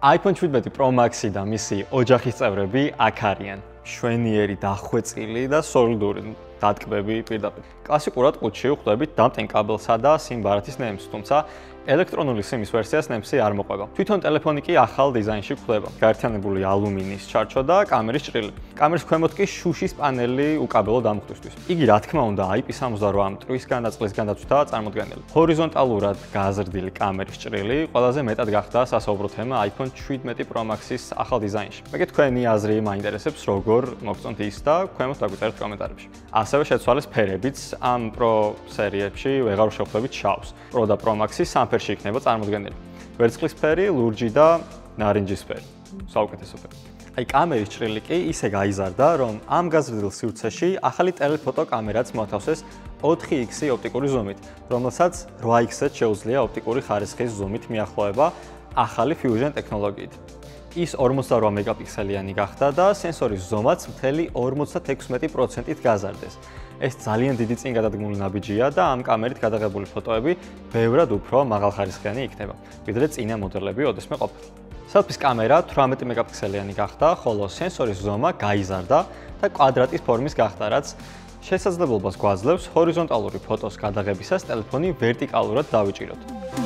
iPhone 17 Pro Max-ი და მისი ოჯახის წევრები აქ არიან. შვენიერი, დახვეწილი და სოლიდური დატკბები პირდაპირ. კლასიკურად ყუთში ვხვდებით დამტენ კაბელსა და SIM ბარათის ნემს, თუმცა ელექტრონული SIM-ის ვერსიას ნემსი არ მოყვება. თვითონ ტელეფონი კი ახალ დიზაინში გვხვდება. გაერთიანებული ალუმინის ჩარჩო და კამერის ჭრილი. კამერის ქვემოთ კი შუშის პანელი უკაბელო დამხვტვისთვის. იგი რა თქმა უნდა IP68 მტვრისგან და წყლისგან დაცვითაა წარმოდგენილი. ჰორიზონტალურად გაზრდილი კამერის ჭრილი ყველაზე მეტად გახდა სასაუბრო თემა iPhone 17 Pro Max-ის ახალ დიზაინში. მეგე თქვენი აზრი მაინტერესებს, როგორ მოგწონთ ის და ქვემოთ დაგვიწერეთ კომენტარებში. ასევე შეცვალეს ფერებიც, ამ Pro სერიებში ვეღარ შევხვდებით შავს. Pro და Pro Max-ი ფერში იქნება წარმოდგენილი. ვერცხლისფერი, ლურჯი და ნარინჯისფერი. საუკეთესო ფერი. აი კამერის ჭრილი კი ისე გაიზარდა, რომ ამ გაზრდილ სივრცეში ახალი ტელეფოტო კამერაც მოათავსეს 4x ოპტიკური ზუმით, რომელსაც 8x-ად შეუძლია ოპტიკური ხარისხის ზუმით მიახლოება ახალი Fusion ტექნოლოგიით. ის 48 მეგაპიქსელიანი გახდა და სენსორის ზომაც მთელი 56%-ით გაზარდეს. ეს ძალიან დიდი წინგადადგმული ნაბიჯია და ამ კამერით გადაღებული ფოტოები ბევრად უფრო მაღალხარისხიანი იქნება, ვიდრე წინა მოდელები ოდესმე ყოფილა. Selfie-ის კამერა 18 მეგაპიქსელიანი გახდა, ხოლო სენსორის ზომა გაიზარდა და კვადრატის ფორმის გახდა, რაც შესაძლებლობას გვაძლევს ჰორიზონტალური ფოტოს გადაღებისას ტელეფონი ვერტიკალურად დავიჭიროთ.